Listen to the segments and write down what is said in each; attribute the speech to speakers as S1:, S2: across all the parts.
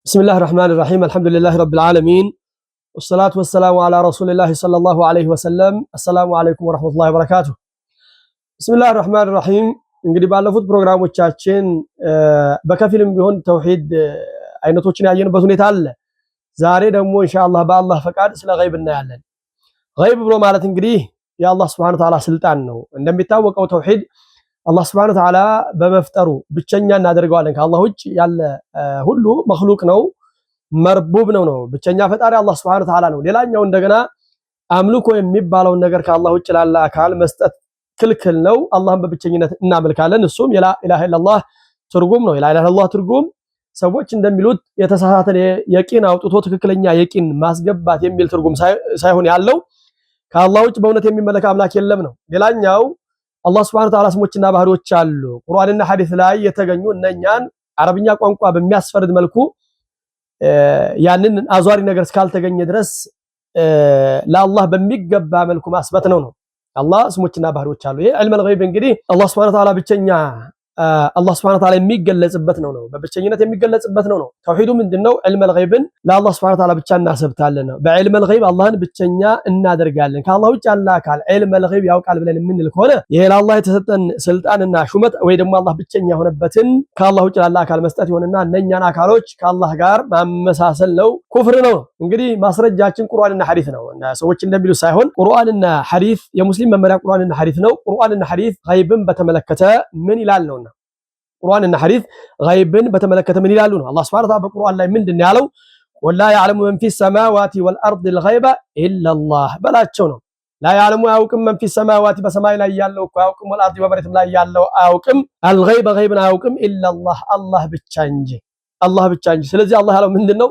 S1: بسم الله الرحمن الرحيم الحمد لله رب العالمين والصلاة والسلام على رسول الله صلى الله عليه وسلم السلام عليكم ورحمة الله وبركاته بسم الله الرحمن الرحيم እንግዲህ ባለፉት ፕሮግራሞቻችን በከፊልም ቢሆን ተውሂድ አይነቶችን ያየንበት ሁኔታ አለ። ዛሬ ደግሞ ኢንሻአላህ በአላህ ፈቃድ ስለ ገይብ እናያለን። ገይብ ብሎ ማለት እንግዲህ የአላህ Subhanahu Wa Ta'ala ስልጣን ነው። እንደሚታወቀው ተውሂድ አላህ Subhanahu Wa Ta'ala በመፍጠሩ ብቸኛ እናደርገዋለን። ከአላህ ውጭ ያለ ሁሉ መخلوቅ ነው፣ መርቡብ ነው። ብቸኛ ፈጣሪ አላህ Subhanahu Wa Ta'ala ነው። ሌላኛው እንደገና አምልኮ የሚባለው ነገር ከአላህ ውጭ ላለ አካል መስጠት ክልክል ነው። አላህን በብቸኝነት እናመልካለን። እሱም ላ ኢላሃ ኢላላህ ትርጉም ነው። ላ ኢላሃ ኢላላህ ትርጉም ሰዎች እንደሚሉት የተሳሳተ የቂን አውጥቶ ትክክለኛ የቂን ማስገባት የሚል ትርጉም ሳይሆን ያለው ከአላህ ውጭ በእውነት የሚመለክ አምላክ የለም ነው። ሌላኛው አላህ Subhanahu Wa Ta'ala ስሞችና ባህሪዎች አሉ። ቁርአንና ሐዲስ ላይ የተገኙ እነኛን አረብኛ ቋንቋ በሚያስፈርድ መልኩ ያንን አዟሪ ነገር እስካልተገኘ ድረስ ለአላህ በሚገባ መልኩ ማስበት ነው። አላህ ስሞችና ባህሪዎች አሉ። ይሄ ዒልም አልገይብ እንግዲህ አላህ Subhanahu Wa Ta'ala ብቸኛ አላህ Subhanahu Wa Ta'ala የሚገለጽበት ነው። በብቸኝነት የሚገለጽበት ነው። ተውሂዱ ምንድነው? ዒልም አልገይብን ለአላህ Subhanahu Wa Ta'ala ብቻ እናሰብታለን ነው። በዒልም አልገይብ አላህን ብቸኛ እናደርጋለን። ከአላህ ውጭ ያለ አካል ዒልም አልገይብ ያውቃል ብለን የምንል ከሆነ ይሄ ለአላህ የተሰጠን ስልጣንና ሹመት ወይ ደግሞ አላህ ብቸኛ የሆነበትን ከአላህ ውጭ ያለ አካል መስጠት ይሆንና እነኛን አካሎች ከአላህ ጋር ማመሳሰል ነው፣ ኩፍር ነው። እንግዲህ ማስረጃችን ቁርአንና ሐዲስ ነው። ሰዎች እንደሚሉት ሳይሆን ቁርአንና ሐዲስ የሙስሊም መመሪያ ቁርአንና ሐዲስ ነው። ቁርአንና ሐዲስ ገይብን በተመለከተ ምን ይላል ነው። ቁርአንና ሐዲስ ገይብን በተመለከተ ምን ይላሉ ነው። አላህ Subhanahu Wa Ta'ala በቁርአን ላይ ምንድነው ያለው? ወላ ያዕለሙ መን ፊ ሰማዋቲ ወልአርድ الغይበ ኢላላህ በላቸው ነው። ላ ያዕለሙ አያውቅም መን ፊ ሰማዋቲ በሰማይ ላይ ያለው እኮ አያውቅም፣ ወልአርድ በመሬትም ላይ ያለው አያውቅም፣ አልገይበ ገይብን አያውቅም ኢላላህ አላህ ብቻ እንጂ አላህ ብቻ እንጂ። ስለዚህ አላህ ያለው ምንድነው?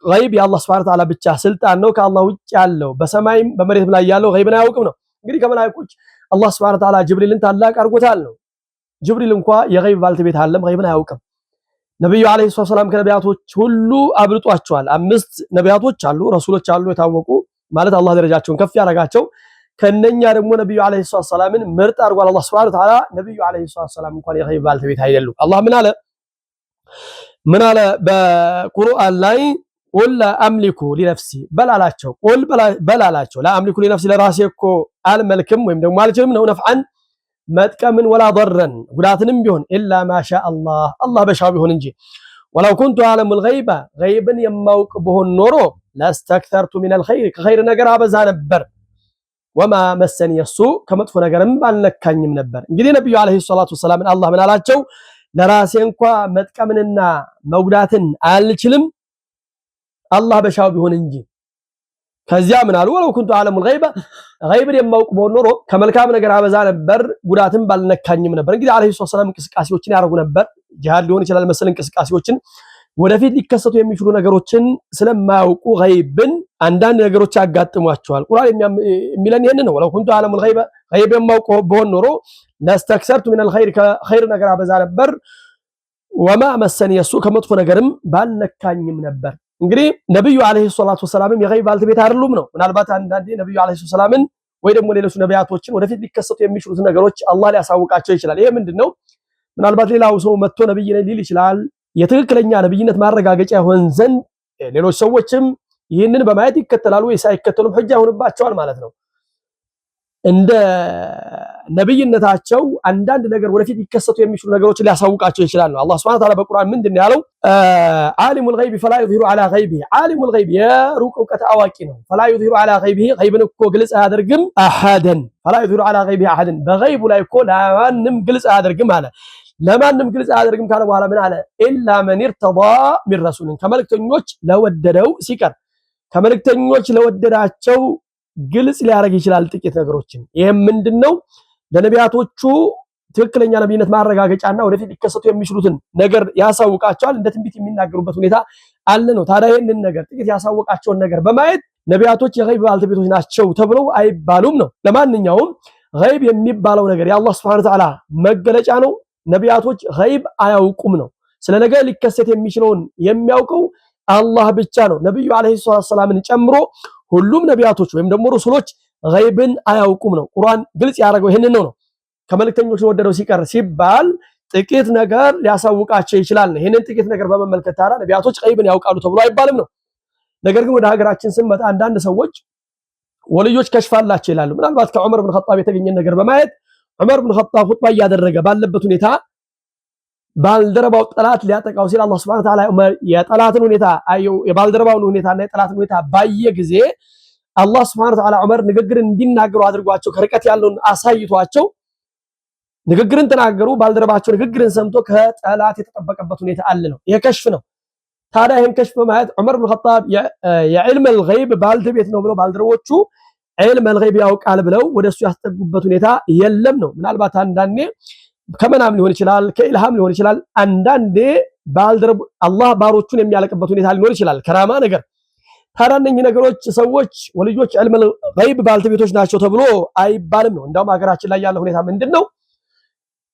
S1: ገይብ የአላህ Subhanahu Wa Ta'ala ብቻ ስልጣን ነው። ከአላህ ውጭ ያለው በሰማይም በመሬትም ላይ ያለው ገይብን አያውቅም ነው። እንግዲህ ከመላእክቶች አላህ Subhanahu Wa Ta'ala ጅብሪልን ታላቅ አድርጎታል ነው። ጅብሪል እንኳን የገይብ ባልተቤት አይደለም፣ ገይብን አያውቅም። ነብዩ አለይሂ ሰላም ከነቢያቶች ሁሉ አብልጧቸዋል። 5 ነቢያቶች አሉ፣ ረሱሎች አሉ የታወቁ ማለት አላህ ደረጃቸውን ከፍ ያደረጋቸው። ከነኛ ደግሞ ነብዩ አለይሂ ሰላምን ምርጥ አድርጓል አላህ Subhanahu Wa Ta'ala። ነብዩ አለይሂ ሰላም እንኳን የገይብ ባልተቤት አይደሉም። አላህ ምን አለ በቁርአን ላይ? ቁል ላ አምሊኩ ሊነፍሲ በላላቸው፣ ቁል በላላቸው ላ አምሊኩ ሊነፍሲ ለራሴ እኮ አልመልክም ወይም ደግሞ አልችልም ነው ነፍዓን መጥቀምን ወላ ضرን ጉዳትንም ቢሆን ኢላ ማሻ አላህ በሻው ቢሆን እንጂ። ወለው ኩንቱ አዕለሙል ገይበ ገይብን የማውቅ ብሆን ኖሮ ለስተክተርቱ ሚነል ኸይር ከኸይር ነገር አበዛ ነበር። ወማ መሰኒ የሱ ከመጥፎ ነገርም ባልነካኝም ነበር። እንግዲህ ነብዩ አለይሂ ሰላቱ ወሰላም አላህ ምን አላቸው? ለራሴ እንኳን መጥቀምንና መጉዳትን አልችልም አላህ በሻው ቢሆን እንጂ። ከዚያ ምን አሉ? ወለው ኩንቱ አዕለሙል ገይበ ገይብን የማውቅ ብሆን ኖሮ ከመልካም ነገር አበዛ ነበር፣ ጉዳትም ባልነካኝም ነበር። እንግዲህ አለይሂ ሰላም እንቅስቃሴዎችን ያደርጉ ነበር። ጂሃድ ሊሆን ይችላል መሰል እንቅስቃሴዎችን፣ ወደፊት ሊከሰቱ የሚችሉ ነገሮችን ስለማያውቁ ገይብን አንዳንድ ነገሮች ያጋጥሟቸዋል። ቁርአን የሚለን ይሄን ነው። ወለው ኩንቱ አዕለሙል ገይበ ገይብ የማውቅ ብሆን ኖሮ ለስተክሰርቱ ሚነል ኸይር ከኸይር ነገር አበዛ ነበር። ወማ መሰኒ የሱ ከመጥፎ ነገርም ባልነካኝም ነበር። እንግዲህ ነብዩ አለይሂ ሰላቱ ወሰላም የገይብ ባልተቤት አይደሉም ነው። ምናልባት አንዳንዴ ነብዩ አለይሂ ሰላምን ወይ ደግሞ ሌሎች ነቢያቶችን ወደፊት ሊከሰቱ የሚችሉት ነገሮች አላህ ሊያሳውቃቸው ይችላል። ይሄ ምንድነው? ምናልባት ሌላው ሰው መጥቶ ነብይ ነኝ ሊል ይችላል። የትክክለኛ ነብይነት ማረጋገጫ ይሆን ዘንድ ሌሎች ሰዎችም ይህንን በማየት ይከተላሉ ወይ ሳይከተሉም ሁጃ ይሆንባቸዋል ማለት ነው። እንደ ነብይነታቸው አንዳንድ ነገር ወደፊት ሊከሰቱ የሚችሉ ነገሮችን ሊያሳውቃቸው ይችላል ነው። አላህ Subhanahu Wa Ta'ala በቁርአን ምንድነው ያለው? ዓሊሙል ገይብ ፈላ ዩዝሂሩ ዐላ ገይቢሂ ዓሊሙል ገይብ የሩቅ እውቀት አዋቂ ነው። ፈላ ዩዝሂሩ ዐላ ገይቢሂ ገይብን እኮ ግልጽ አያደርግም። አሐደን ፈላ ዩዝሂሩ ዐላ ገይቢሂ አሐደን በገይቡ ላይ እኮ ለማንም ግልጽ አያደርግም አለ። ለማንም ግልጽ አያደርግም ካለ በኋላ ምን አለ? ኢላ መን ኢርተዳ ሚን ረሱልን ከመልእክተኞች ለወደደው ሲቀር ከመልእክተኞች ለወደዳቸው ግልጽ ሊያደርግ ይችላል ጥቂት ነገሮችን። ይሄም ምንድነው? ለነቢያቶቹ ትክክለኛ ነብይነት ማረጋገጫና ወደፊት ሊከሰቱ የሚችሉትን ነገር ያሳውቃቸዋል። እንደ ትንቢት የሚናገሩበት ሁኔታ አለ ነው። ታዲያ ይሄንን ነገር ጥቂት ያሳውቃቸውን ነገር በማየት ነቢያቶች የገይብ ባልተቤቶች ናቸው ተብለው አይባሉም ነው። ለማንኛውም ገይብ የሚባለው ነገር የአላህ Subhanahu Wa Ta'ala መገለጫ ነው። ነቢያቶች ገይብ አያውቁም ነው። ስለ ነገር ሊከሰት የሚችለውን የሚያውቀው አላህ ብቻ ነው። ነብዩ አለይሂ ሰላምን ጨምሮ ሁሉም ነቢያቶች ወይም ደግሞ ረሱሎች ገይብን አያውቁም ነው። ቁርአን ግልጽ ያደረገው ይሄንን ነው። ከመልእክተኞች ወደደው ሲቀር ሲባል ጥቂት ነገር ሊያሳውቃቸው ይችላል። ይሄንን ጥቂት ነገር በመመልከት ታዲያ ነቢያቶች ገይብን ያውቃሉ ተብሎ አይባልም ነው። ነገር ግን ወደ ሀገራችን ስንመጣ አንዳንድ ሰዎች ወልዮች ከሽፋላቸው ይላሉ። ምናልባት ከዑመር ብን ኸጣብ የተገኘ ነገር በማየት ዑመር ብን ኸጣብ ኹጥባ እያደረገ ባለበት ሁኔታ ባልደረባው ጠላት ሊያጠቃው ሲል አላህ ሱብሓነሁ ወተዓላ የጠላትን ሁኔታ የባልደረባውን ሁኔታና የጠላትን ሁኔታ ባየ ጊዜ አላህ ሱብሓነሁ ወተዓላ ዑመር ንግግርን እንዲናገሩ አድርጓቸው ከርቀት ያለውን አሳይቷቸው ንግግርን ተናገሩ። ባልደረባቸው ንግግርን ሰምቶ ከጠላት የተጠበቀበት ሁኔታ አለ ነው። ይሄ ከሽፍ ነው። ታዲያ ይሄን ከሽፍ በማየት ዑመር ብን ኸጣብ የዕልም አልገይብ ባልተቤት ነው ብለው ባልደረቦቹ ዕልም አልገይብ ያውቃል ብለው ወደሱ ያስጠጉበት ሁኔታ የለም ነው። ምናልባት አንዳንዴ ከመናም ሊሆን ይችላል፣ ከኢልሃም ሊሆን ይችላል። አንዳንዴ ባልደረብ አላህ ባሮቹን የሚያለቅበት ሁኔታ ሊኖር ይችላል፣ ከራማ ነገር። ታዲያ እነኚህ ነገሮች ሰዎች ወልዮች ዕልም አልገይብ ባልተቤቶች ናቸው ተብሎ አይባልም ነው። እንደውም ሀገራችን ላይ ያለ ሁኔታ ምንድነው?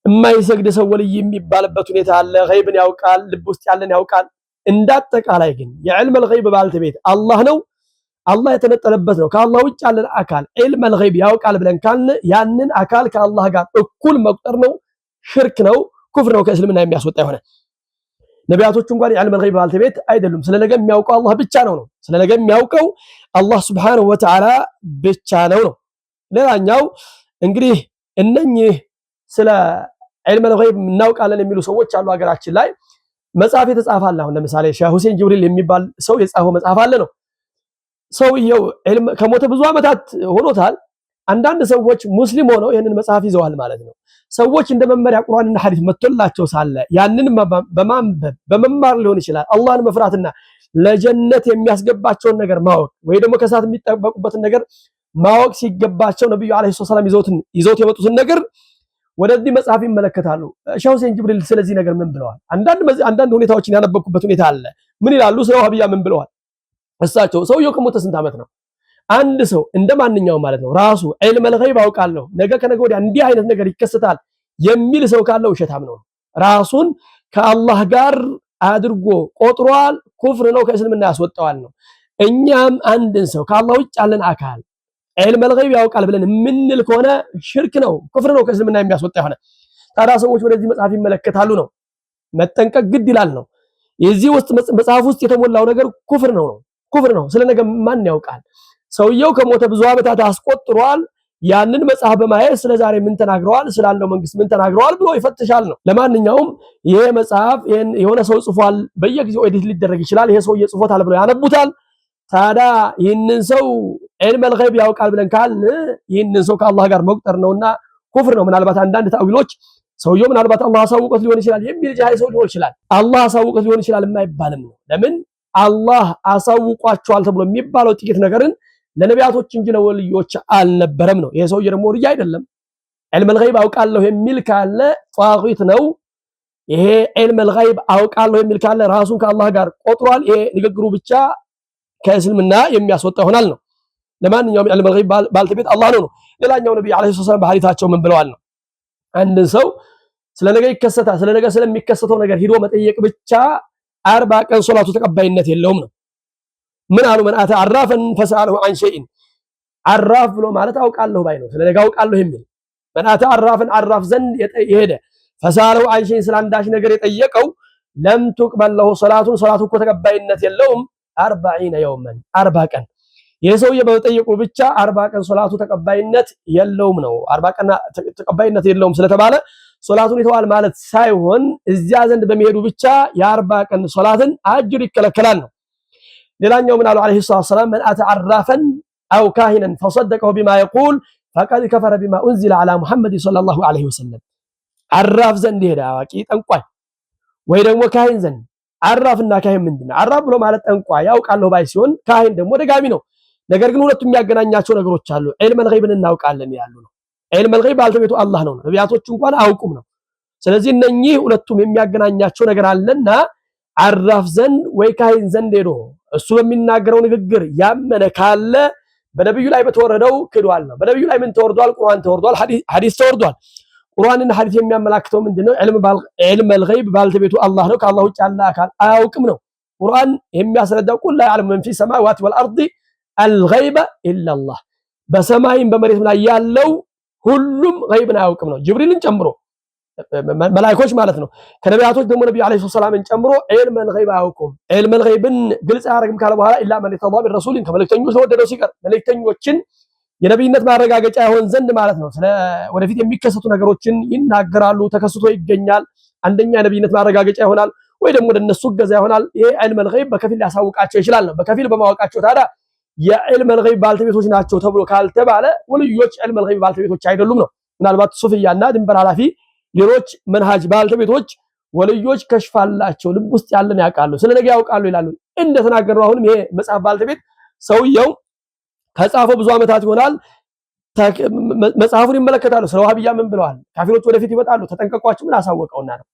S1: የማይሰግድ ሰው ወልይ የሚባልበት ሁኔታ አለ። ገይብን ያውቃል፣ ልብ ውስጥ ያለን ያውቃል። እንዳጠቃላይ ግን የዕልም አልገይብ ባልተቤት አላህ ነው። አላህ የተነጠለበት ነው። ከአላህ ውጭ ያለን አካል ዕልም አልገይብ ያውቃል ብለን ካልን ያንን አካል ከአላህ ጋር እኩል መቁጠር ነው፣ ሽርክ ነው፣ ኩፍር ነው፣ ከእስልምና የሚያስወጣ ይሆናል። ነቢያቶቹ እንኳን የዕልም አልገይብ ባልተቤት አይደሉም። ስለነገ የሚያውቀው አላህ ብቻ ነው። ስለነገ የሚያውቀው አላህ ሱብሓነሁ ወተዓላ ብቻ ነው። ሌላኛው እንግዲህ እነኚህ ስለ ዕልም አልገይብ እናውቃለን የሚሉ ሰዎች አሉ ሀገራችን ላይ። መጽሐፍ የተጻፈ አለ። አሁን ለምሳሌ ሼህ ሁሴን ጅብሪል የሚባል ሰው የጻፈው መጽሐፍ አለ ነው። ሰውየው ከሞተ ብዙ ዓመታት ሆኖታል። አንዳንድ ሰዎች ሙስሊም ሆነው ይህንን መጽሐፍ ይዘዋል ማለት ነው። ሰዎች እንደ መመሪያ ቁርአንና ሐዲስ መጥቶላቸው ሳለ ያንን በማንበብ በመማር ሊሆን ይችላል አላህን መፍራትና ለጀነት የሚያስገባቸውን ነገር ማወቅ ወይ ደግሞ ከሳት የሚጠበቁበትን ነገር ማወቅ ሲገባቸው ነብዩ አለይሂ ሰላም ይዘውት የመጡትን ነገር ወደዚህ መጽሐፍ ይመለከታሉ። ሼህ ሁሴን ጅብሪል ስለዚህ ነገር ምን ብለዋል? አንዳንድ ሁኔታዎችን ያነበብኩበት ሁኔታ አለ። ምን ይላሉ? ስለ ወሃቢያ ምን ብለዋል? እሳቸው ሰውየው ከሞተ ስንት ዓመት ነው? አንድ ሰው እንደማንኛውም ማለት ነው ራሱ ዕልም አልገይብ አውቃለሁ ነገ ከነገ ወዲያ እንዲህ አይነት ነገር ይከሰታል የሚል ሰው ካለው ውሸታም ነው። ራሱን ከአላህ ጋር አድርጎ ቆጥሯል። ኩፍር ነው፣ ከእስልምና ያስወጣዋል ነው። እኛም አንድን ሰው ከአላህ ውጭ ያለን አካል ዕልም አልገይብ ያውቃል ብለን የምንል ከሆነ ሽርክ ነው፣ ኩፍር ነው፣ ከእስልምና የሚያስወጣ ይሆናል። ታዲያ ሰዎች ወደዚህ መጽሐፍ ይመለከታሉ ነው። መጠንቀቅ ግድ ይላል ነው። የዚህ ውስጥ መጽሐፍ ውስጥ የተሞላው ነገር ኩፍር ነው። ስለነገ ማን ያውቃል? ሰውየው ከሞተ ብዙ ዓመታት አስቆጥሯል። ያንን መጽሐፍ በማየት ስለዛሬ ምን ተናግረዋል፣ ስላለው መንግስት ምን ተናግረዋል ብሎ ይፈትሻል ነው። ለማንኛውም ይሄ መጽሐፍ የሆነ ሰው ጽፏል፣ በየጊዜው ኤዲት ሊደረግ ይችላል። ይሄ ሰውዬ ጽፎታል ብሎ ያነቡታል። ታዲያ ይህንን ሰው ዕልም አልገይብ ያውቃል ብለን ካልን ይህንን ሰው ከአላህ ጋር መቁጠር ነውና ኩፍር ነው። ምናልባት አንዳንድ ታዊሎች ሰውየው ምናልባት አላህ አሳውቆት ሊሆን ይችላል የሚል ጃሂል ሰው ሊሆን ይችላል። አላህ አሳውቆት ሊሆን ይችላል የማይባልም ነው። ለምን አላህ አሳውቋቸዋል ተብሎ የሚባለው ጥቂት ነገርን ለነቢያቶች እንጂ ለወልዮች አልነበረም ነው። ይሄ ሰውዬ ደግሞ ወልይ አይደለም። ዕልም አልገይብ አውቃለሁ የሚል ካለ ጧጊት ነው። ይሄ ዕልም አልገይብ አውቃለሁ የሚል ካለ ራሱን ከአላህ ጋር ቆጥሯል። ይሄ ንግግሩ ብቻ ከእስልምና የሚያስወጣ ይሆናል ነው። ለማንኛውም ዕልም አልገይብ ባልተቤት አላህ ነው። ሌላኛው ነብዩ አለይሂ ሰላም በሐዲታቸው ምን ብለዋል ነው? አንድን ሰው ስለነገ ይከሰታል ስለነገ ስለሚከሰተው ነገር ሂዶ መጠየቅ ብቻ 40 ቀን ሶላቱ ተቀባይነት የለውም ነው። ምን አሉ? መን አተ አራፈን ፈሰአለሁ አን ሸይን። አራፍ ብሎ ማለት አውቃለሁ ባይ ነው። ስለነገ አውቃለሁ የሚል መን አተ አራፈን አራፍ ዘንድ የሄደ ፈሰአለሁ አን ሸይን ስለ አንዳች ነገር የጠየቀው ለም ትቅበል ለሁ ሶላቱ እኮ ተቀባይነት የለውም 40 የውመን 40 ቀን። ይህ ሰውዬ በመጠየቁ ብቻ 40 ቀን ሶላቱ ተቀባይነት የለውም ነው። 40 ቀን ተቀባይነት የለውም ስለተባለ ሶላቱን ይተዋል ማለት ሳይሆን እዚያ ዘንድ በመሄዱ ብቻ የ40 ቀን ሶላትን አጅር ይከለከላል ነው። ሌላኛው ምን አሉ አለይሂ ሰላም መን አተ አራፈን አው ካሂነን ፈሰደቀሁ ቢማ የቁል ፈቀድ ከፈረ ቢማ ኡንዚለ ዐላ ሙሐመድ ሰለላሁ ዐለይሂ ወሰለም። አራፍ ዘንድ ሄደ አዋቂ ጠንቋይ ወይ ደግሞ ካሂን ዘንድ። አራፍና ካሂን ምንድነው? አራፍ ብሎ ማለት ጠንቋይ ያውቃለሁ ባይ ሲሆን ካሂን ደግሞ ደጋሚ ነው። ነገር ግን ሁለቱም የሚያገናኛቸው ነገሮች አሉ። ዕልም አልገይብን እናውቃለን ያሉ ነው። ዕልም አልገይብ ባልተቤቱ አላህ ነው። ነቢያቶች እንኳን አያውቁም ነው። ስለዚህ እነኚህ ሁለቱም የሚያገናኛቸው ነገር አለና አራፍ ዘንድ ወይ ካሂን ዘንድ ሄዶ እሱ በሚናገረው ንግግር ያመነ ካለ በነብዩ ላይ በተወረደው ክዷል ነው። በነብዩ ላይ ምን ተወርዷል? ቁርአን ተወርዷል፣ ሐዲስ ተወርዷል። ቁርአንና ሐዲስ የሚያመላክተው ምንድነው? ዕልም አልገይብ ባልተቤቱ አላህ ነው። ከአላህ ውጭ ያለ አካል አያውቅም ነው። ቁርአን የሚያስረዳው ቁል ላ ያዕለሙ መን ፊ ሰማዋቲ ወልአርዲ አልገይበ ኢላላህ። በሰማይም በመሬትም ላይ ያለው ሁሉም ገይብን አያውቅም ነው። ጅብሪልን ጨምሮ መላእክቶች ማለት ነው። ከነቢያቶች ደግሞ ነብዩ አለይሂ ሰላምን ጨምሮ ዒልመል ገይብ አያውቁም። ዒልመል ገይብን ግልጽ አያደርግም ካለ በኋላ ኢላ መን ተضى بالرسول ከመልእክተኞች ተወደደው ሲቀር መልእክተኞችን የነብይነት ማረጋገጫ ይሆን ዘንድ ማለት ነው። ስለ ወደፊት የሚከሰቱ ነገሮችን ይናገራሉ፣ ተከስቶ ይገኛል። አንደኛ የነብይነት ማረጋገጫ ይሆናል ወይ ደግሞ ለነሱ ገዛ ይሆናል። ይሄ ዒልመል ገይብ በከፊል ሊያሳውቃቸው ይችላል ነው። በከፊል በማወቃቸው ታዲያ የዒልመል ገይብ ባልተቤቶች ናቸው ተብሎ ካልተባለ ወልዮች ዒልመል ገይብ ባልተቤቶች አይደሉም ነው። ምናልባት ሱፍያና ድንበር ኃላፊ ሌሎች መንሃጅ ባልተቤቶች ወልዮች ከሽፋላቸው ልብ ውስጥ ያለን ያውቃሉ፣ ስለነገ ያውቃሉ ይላሉ። እንደተናገረው አሁንም ይሄ መጽሐፍ ባልተቤት ሰውየው ከጻፈው ብዙ ዓመታት ይሆናል። መጽሐፉን ይመለከታሉ። ስለ ወሃቢያ ምን ብለዋል? ካፊሮች ወደፊት ይመጣሉ ተጠንቀቋቸው ምን አሳወቀውና ነው?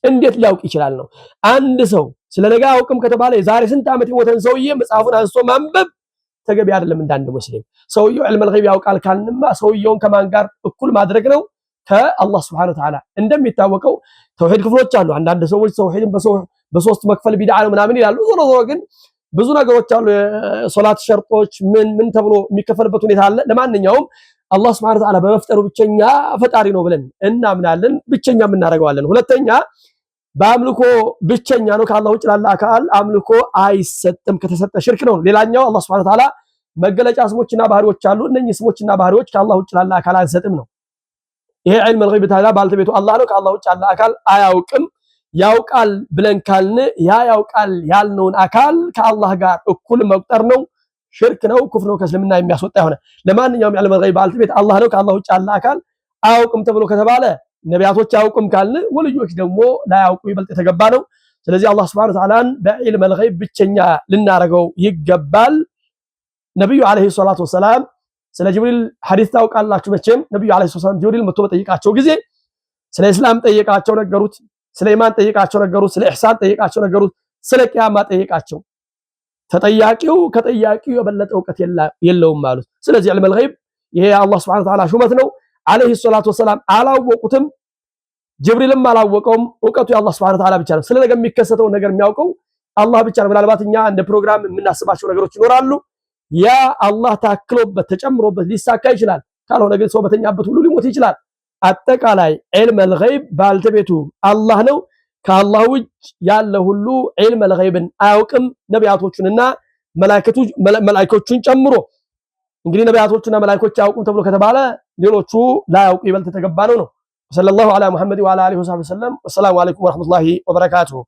S1: እንዴት ሊያውቅ ይችላል ነው? አንድ ሰው ስለነገ አውቅም ከተባለ የዛሬ ስንት ዓመት የሞተን ሰውዬ መጽሐፉን አንስቶ ማንበብ ተገቢ አይደለም። እንዳንድ ሙስሊም ሰውየው ዒልመል ገይብ ያውቃል ካልንማ ሰውየውን ከማን ጋር እኩል ማድረግ ነው? ከአላህ Subhanahu Wa Ta'ala። እንደሚታወቀው ተውሂድ ክፍሎች አሉ። አንዳንድ ሰዎች ተውሂድን በሶስት መክፈል ቢድዓ ነው ምናምን ይላሉ። ዞሮ ግን ብዙ ነገሮች አሉ። ሶላት ሸርጦች ምን ተብሎ የሚከፈልበት ሁኔታ አለ። ለማንኛውም አላህ Subhanahu Wa Ta'ala በመፍጠሩ ብቸኛ ፈጣሪ ነው ብለን እናምናለን። ብቸኛ እናደርገዋለን። ሁለተኛ በአምልኮ ብቸኛ ነው። ከአላህ ውጭ ላለ አካል አምልኮ አይሰጥም። ከተሰጠ ሽርክ ነው። ሌላኛው አላህ Subhanahu Wa Ta'ala መገለጫ ስሞችና ባህሪዎች አሉ። እነኚህ ስሞችና ባህሪዎች ከአላህ ውጭ ላለ አካል አንሰጥም ነው። ይሄ ዒልመል ገይብ ታዲያ ባልተቤቱ አላህ ነው። ከአላህ ውጭ ያለ አካል አያውቅም። ያውቃል ብለን ካልን ያ ያውቃል ያልነውን አካል ከአላህ ጋር እኩል መቁጠር ነው፣ ሽርክ ነው፣ ኩፍር ነው፣ ከእስልምና የሚያስወጣ ይሆነ። ለማንኛውም ዒልመል ገይብ ባልተቤት አላህ ነው። ከአላህ ውጭ ያለ አካል አያውቅም ተብሎ ከተባለ ነቢያቶች አያውቅም ካልን ወልዮች ደግሞ ላያውቁ ይበልጥ የተገባ ነው። ስለዚህ አላህ Subhanahu Wa Ta'ala በዒልመል ገይብ ብቸኛ ልናረገው ይገባል። ነብዩ አለይሂ ሰላቱ ወሰላም ስለ ጅብሪል ሐዲስ ታውቃላችሁ መቼም። ነብዩ አለይሂ ሰላም ጅብሪል መጥቶ በጠይቃቸው ጊዜ ስለ እስላም ጠይቃቸው ነገሩት፣ ስለ ኢማን ጠይቃቸው ነገሩት፣ ስለ ኢህሳን ጠይቃቸው ነገሩት፣ ስለ ቂያማ ጠይቃቸው። ተጠያቂው ከጠያቂው የበለጠ ዕውቀት የለውም ማለት። ስለዚህ ዒልመል ገይብ ይሄ አላህ Subhanahu Wa Ta'ala ሹመት ነው። አለይሂ ሰላቱ ወሰላም አላወቁትም፣ ጅብሪልም አላወቀውም። ዕውቀቱ የአላህ Subhanahu Wa Ta'ala ብቻ ነው። ስለነገ የሚከሰተው ነገር የሚያውቀው አላህ ብቻ ነው። ምናልባት እኛ እንደ ፕሮግራም የምናስባቸው ነገሮች ይኖራሉ። ያ አላህ ታክሎበት ተጨምሮበት ሊሳካ ይችላል። ካልሆነ ግን ሰው በተኛበት ሁሉ ሊሞት ይችላል። አጠቃላይ ዒልመል ገይብ ባልተቤቱ አላህ ነው። ከአላህ ውጭ ያለ ሁሉ ዒልመል ገይብን አያውቅም፣ ነቢያቶቹንና መላእክቶቹን ጨምሮ። እንግዲህ ነቢያቶቹና መላእክቶች አያውቁም ተብሎ ከተባለ ሌሎቹ ላያውቁ ይበልጥ የተገባ ነው። ሰለላሁ ዐላ ሙሐመድ ወዐላ አሊሂ ወሰሐቢሂ ወሰለም። ወሰላሙ ዐለይኩም ወራህመቱላሂ ወበረካቱሁ።